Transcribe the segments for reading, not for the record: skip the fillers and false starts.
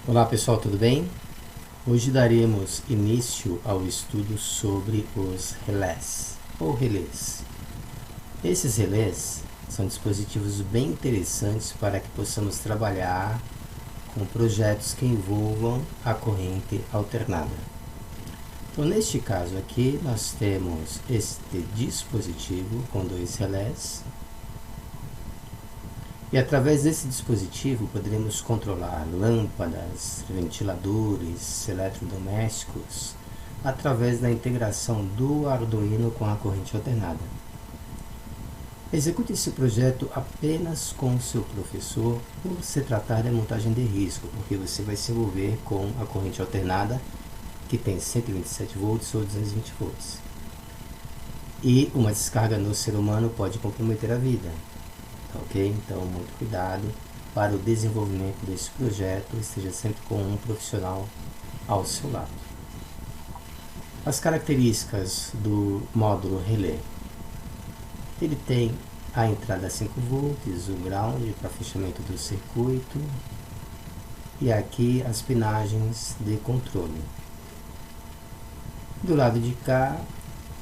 Olá pessoal, tudo bem? Hoje daremos início ao estudo sobre os relés ou relés. Esses relés são dispositivos bem interessantes para que possamos trabalhar com projetos que envolvam a corrente alternada. Então, neste caso aqui, nós temos este dispositivo com dois relés. E através desse dispositivo poderemos controlar lâmpadas, ventiladores, eletrodomésticos, através da integração do Arduino com a corrente alternada. Execute esse projeto apenas com o seu professor, por se tratar de montagem de risco, porque você vai se envolver com a corrente alternada, que tem 127 volts ou 220 volts. E uma descarga no ser humano pode comprometer a vida. Ok? Então, muito cuidado para o desenvolvimento desse projeto, esteja sempre com um profissional ao seu lado. As características do módulo relé. Ele tem a entrada 5 volts, o ground para fechamento do circuito e aqui as pinagens de controle. Do lado de cá,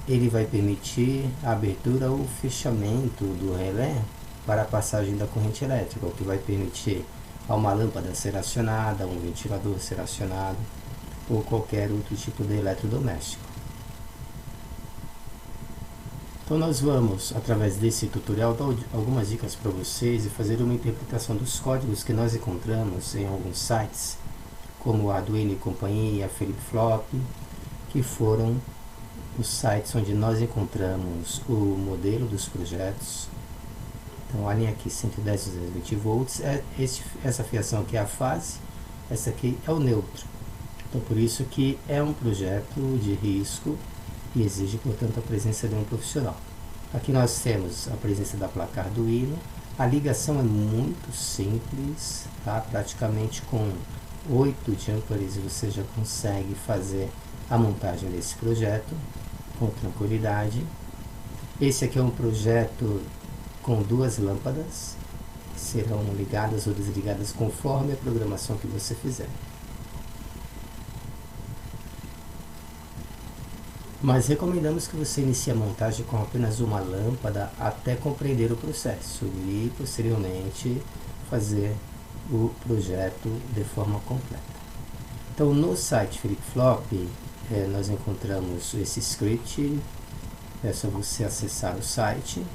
ele vai permitir a abertura ou fechamento do relé para a passagem da corrente elétrica, o que vai permitir a uma lâmpada ser acionada, um ventilador ser acionado ou qualquer outro tipo de eletrodoméstico. Então nós vamos, através desse tutorial, dar algumas dicas para vocês e fazer uma interpretação dos códigos que nós encontramos em alguns sites, como a Arduino e Companhia, Flip-Flop, que foram os sites onde nós encontramos o modelo dos projetos. Então, a linha aqui 110 220 volts, essa fiação aqui é a fase, essa aqui é o neutro. Então, por isso que é um projeto de risco e exige, portanto, a presença de um profissional. Aqui nós temos a presença da placa Arduino, a ligação é muito simples, tá? Praticamente com 8 jumpers você já consegue fazer a montagem desse projeto com tranquilidade. Esse aqui é um projeto com duas lâmpadas, que serão ligadas ou desligadas conforme a programação que você fizer. Mas recomendamos que você inicie a montagem com apenas uma lâmpada até compreender o processo e posteriormente fazer o projeto de forma completa. Então, no site Flip-Flop, nós encontramos esse script. É só você acessar o site,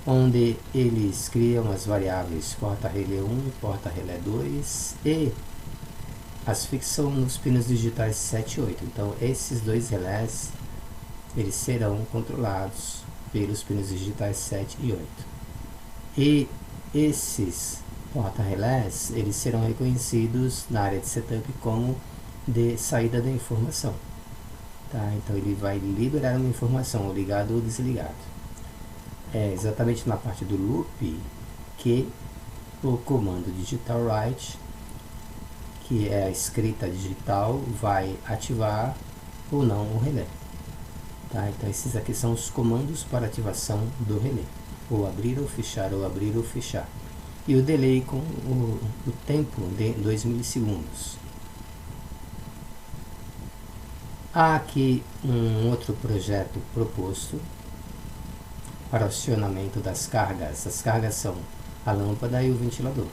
onde eles criam as variáveis porta-relé 1 e porta-relé 2 e as fixam nos pinos digitais 7 e 8. Então, esses dois relés eles serão controlados pelos pinos digitais 7 e 8. E esses porta-relés eles serão reconhecidos na área de setup como de saída da informação. Tá? Então, ele vai liberar uma informação, ou ligado ou desligado. É exatamente na parte do loop que o comando digital write, que é a escrita digital, vai ativar ou não o relé. Tá? Então, esses aqui são os comandos para ativação do relé, ou abrir ou fechar, ou abrir ou fechar. E o delay com o tempo de 2 milissegundos. Há aqui um outro projeto proposto para o acionamento das cargas. As cargas são a lâmpada e o ventilador.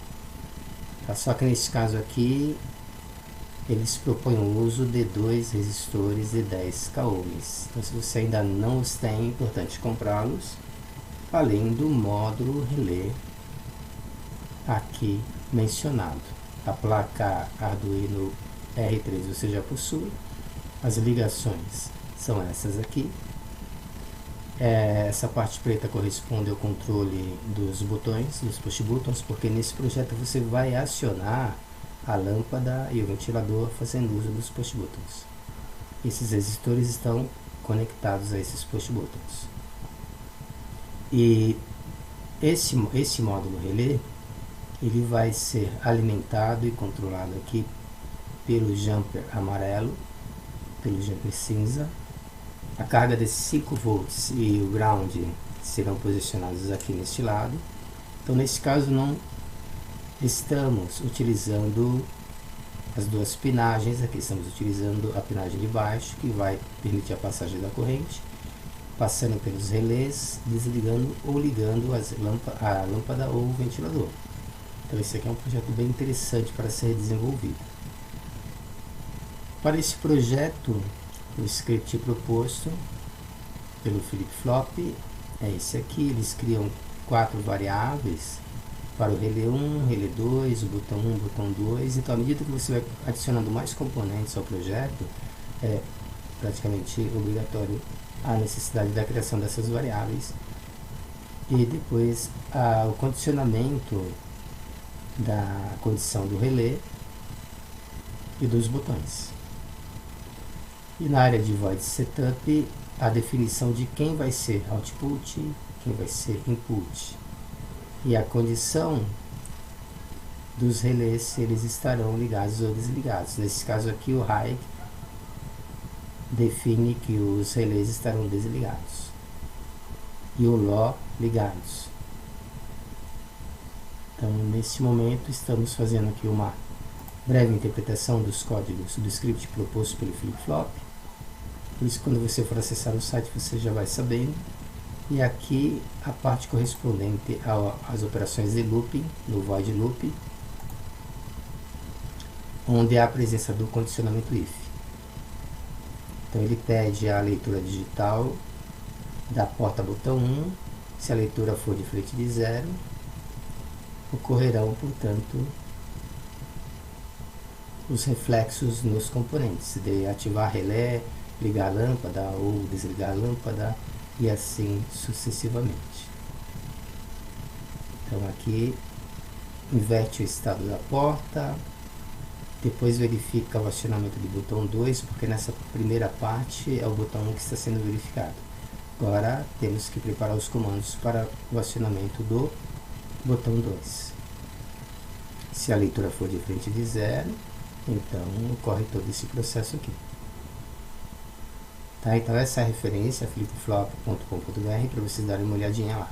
Tá? Só que nesse caso aqui, eles propõem o uso de 2 resistores de 10 k ohms. Então, se você ainda não os tem, é importante comprá-los, além do módulo relé aqui mencionado. A placa Arduino R3 você já possui. As ligações são essas aqui. Essa parte preta corresponde ao controle dos botões, dos push buttons, porque nesse projeto você vai acionar a lâmpada e o ventilador fazendo uso dos push buttons. Esses resistores estão conectados a esses push buttons. E esse módulo relé ele vai ser alimentado e controlado aqui pelo jumper amarelo, pelo jumper cinza. A carga de 5 volts e o ground serão posicionados aqui neste lado. Então, nesse caso, não estamos utilizando as duas pinagens. Aqui estamos utilizando a pinagem de baixo, que vai permitir a passagem da corrente, passando pelos relés, desligando ou ligando a lâmpada ou o ventilador. Então esse aqui é um projeto bem interessante para ser desenvolvido. Para esse projeto, o script proposto pelo flip-flop é esse aqui. Eles criam 4 variáveis para o relé 1, relé 2, o botão 1, o botão 2. Então, à medida que você vai adicionando mais componentes ao projeto, é praticamente obrigatório a necessidade da criação dessas variáveis e depois o condicionamento da condição do relé e dos botões. E na área de void setup, a definição de quem vai ser output, quem vai ser input, e a condição dos relés, se eles estarão ligados ou desligados. Nesse caso aqui, o high define que os relés estarão desligados e o low ligados. Então, nesse momento, estamos fazendo aqui uma breve interpretação dos códigos do script proposto pelo flip-flop. Por isso, quando você for acessar o site, você já vai sabendo. E aqui a parte correspondente às operações de looping, no void loop, onde há a presença do condicionamento if. Então ele pede a leitura digital da porta botão 1. Se a leitura for diferente de 0, ocorrerão, portanto, os reflexos nos componentes, de ativar relé, ligar a lâmpada ou desligar a lâmpada, e assim sucessivamente. Então aqui inverte o estado da porta, depois verifica o acionamento do botão 2, porque nessa primeira parte é o botão 1 que está sendo verificado. Agora temos que preparar os comandos para o acionamento do botão 2. Se a leitura for diferente de 0, então ocorre todo esse processo aqui. Tá, então essa é a referência, flipflop.com.br, para vocês darem uma olhadinha lá.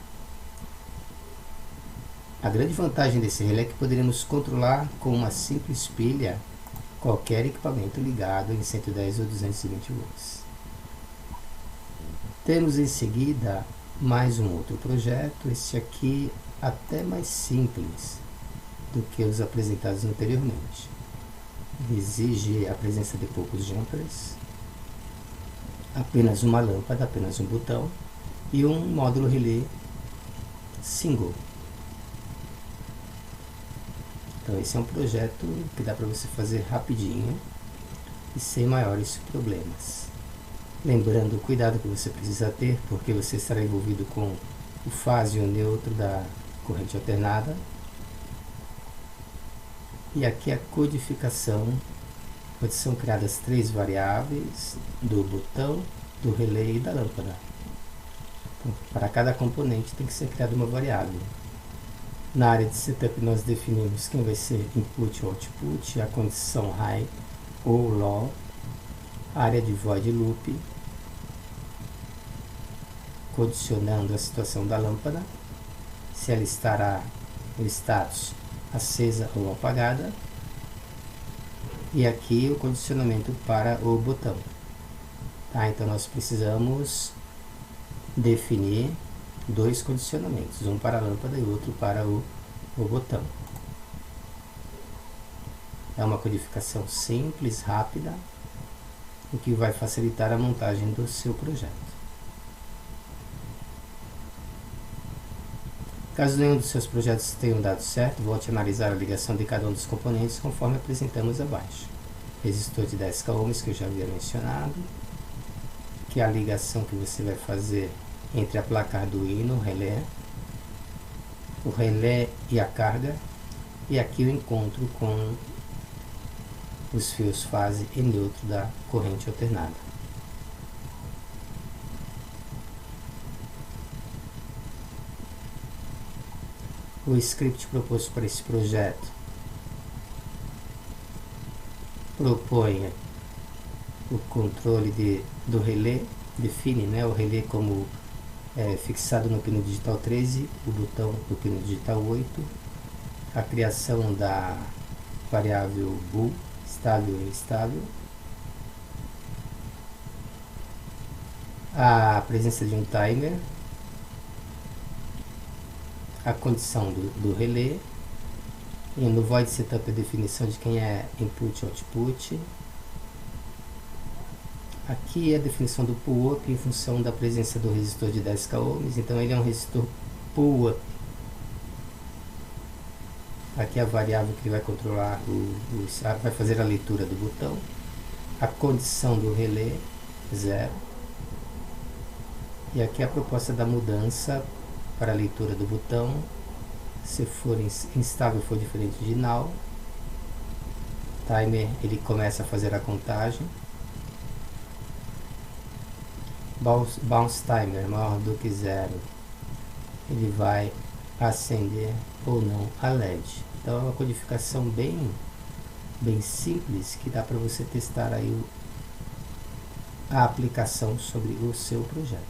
A grande vantagem desse relé é que poderemos controlar com uma simples pilha qualquer equipamento ligado em 110 ou 220 volts. Temos em seguida mais um outro projeto, esse aqui até mais simples do que os apresentados anteriormente. Ele exige a presença de poucos jumpers, apenas uma lâmpada, apenas um botão e um módulo relé single. Então esse é um projeto que dá para você fazer rapidinho e sem maiores problemas. Lembrando o cuidado que você precisa ter, porque você estará envolvido com o fase e o neutro da corrente alternada. E aqui a codificação, onde são criadas 3 variáveis do botão, do relé e da lâmpada. Então, para cada componente tem que ser criada uma variável. Na área de setup nós definimos quem vai ser input ou output, a condição high ou low, a área de void loop, condicionando a situação da lâmpada, se ela estará no status acesa ou apagada, e aqui o condicionamento para o botão. Tá, então nós precisamos definir 2 condicionamentos, um para a lâmpada e outro para o botão. É uma codificação simples, rápida, o que vai facilitar a montagem do seu projeto. Caso nenhum dos seus projetos tenham dado certo, volte a analisar a ligação de cada um dos componentes conforme apresentamos abaixo. Resistor de 10 kΩ que eu já havia mencionado, que é a ligação que você vai fazer entre a placa Arduino, o relé e a carga, e aqui o encontro com os fios fase e neutro da corrente alternada. O script proposto para esse projeto propõe o controle do relé, define, né, o relé como fixado no pino digital 13, o botão no pino digital 8, a criação da variável bool estável e instável, a presença de um timer, a condição do relé, e no void setup a definição de quem é input e output. Aqui é a definição do pull-up em função da presença do resistor de 10 ohms, então ele é um resistor pull-up. Aqui é a variável que vai controlar, vai fazer a leitura do botão. A condição do relé, 0. E aqui é a proposta da mudança para a leitura do botão. Se for instável, for diferente de null. Timer, ele começa a fazer a contagem. Bounce timer maior do que 0, ele vai acender ou não a LED. Então é uma codificação bem simples, que dá para você testar aí a aplicação sobre o seu projeto.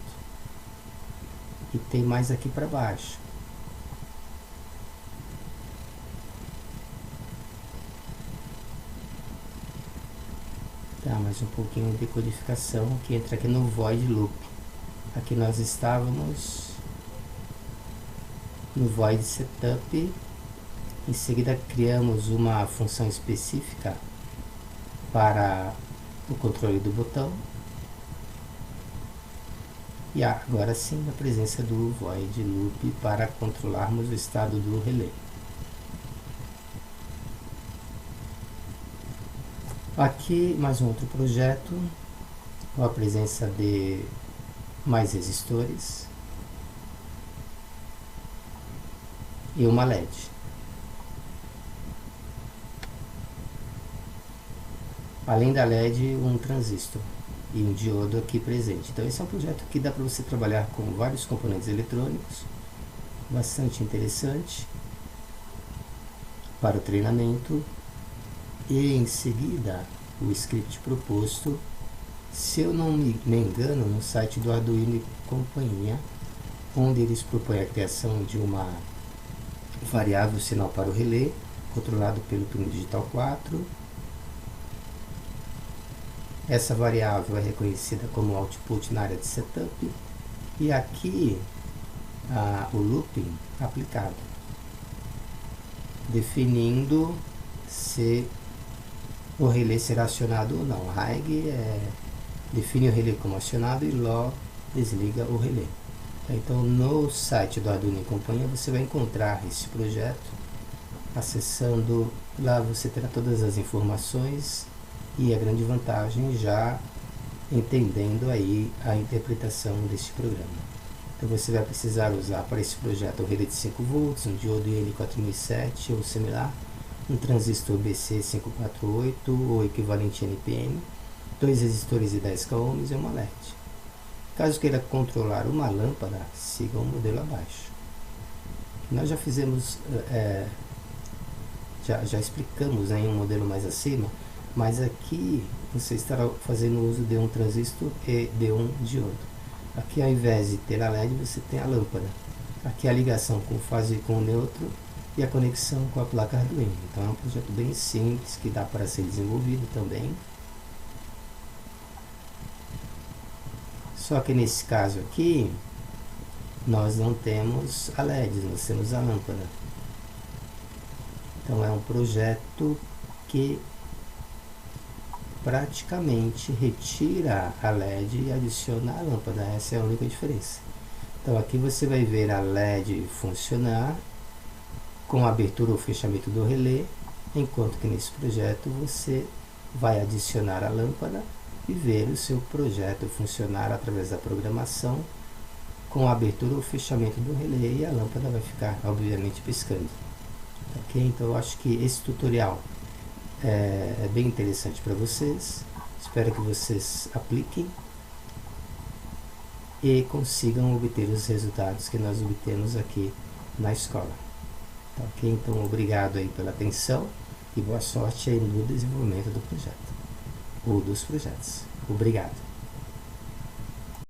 E tem mais aqui para baixo. Tá, mais um pouquinho de codificação que entra aqui no void loop. Aqui nós estávamos no void setup. Em seguida criamos uma função específica para o controle do botão. E agora sim a presença do void loop para controlarmos o estado do relé. Aqui mais um outro projeto com a presença de mais resistores e uma LED. Além da LED, um transistor e um diodo aqui presente. Então esse é um projeto que dá para você trabalhar com vários componentes eletrônicos, bastante interessante para o treinamento. E em seguida o script proposto, se eu não me engano, no site do Arduino e companhia, onde eles propõem a criação de uma variável sinal para o relé, controlado pelo pino digital 4. Essa variável é reconhecida como output na área de setup, e aqui o looping aplicado, definindo se o relé será acionado ou não. High define o relé como acionado e low desliga o relé. Então no site do Arduino e companhia você vai encontrar esse projeto. Acessando lá você terá todas as informações e a grande vantagem já entendendo aí a interpretação deste programa. Então você vai precisar usar para esse projeto o relé de 5 volts, um diodo IN4007 ou similar, um transistor BC548 ou equivalente NPN, 2 resistores de 10 ohms e uma LED. Caso queira controlar uma lâmpada, siga o modelo abaixo. Nós já fizemos, já explicamos em um modelo mais acima, mas aqui você estará fazendo uso de um transistor e de um diodo. Aqui, ao invés de ter a LED, você tem a lâmpada. Aqui a ligação com o fase e com o neutro e a conexão com a placa Arduino. Então é um projeto bem simples que dá para ser desenvolvido também. Só que nesse caso aqui nós não temos a LED, nós temos a lâmpada. Então é um projeto que praticamente retira a LED e adiciona a lâmpada. Essa é a única diferença. Então aqui você vai ver a LED funcionar com a abertura ou fechamento do relé, enquanto que nesse projeto você vai adicionar a lâmpada e ver o seu projeto funcionar através da programação com a abertura ou fechamento do relé, e a lâmpada vai ficar obviamente piscando. Ok? Então eu acho que esse tutorial é bem interessante para vocês. Espero que vocês apliquem e consigam obter os resultados que nós obtemos aqui na escola. Tá, ok? Então obrigado aí pela atenção e boa sorte aí no desenvolvimento do projeto ou dos projetos. Obrigado.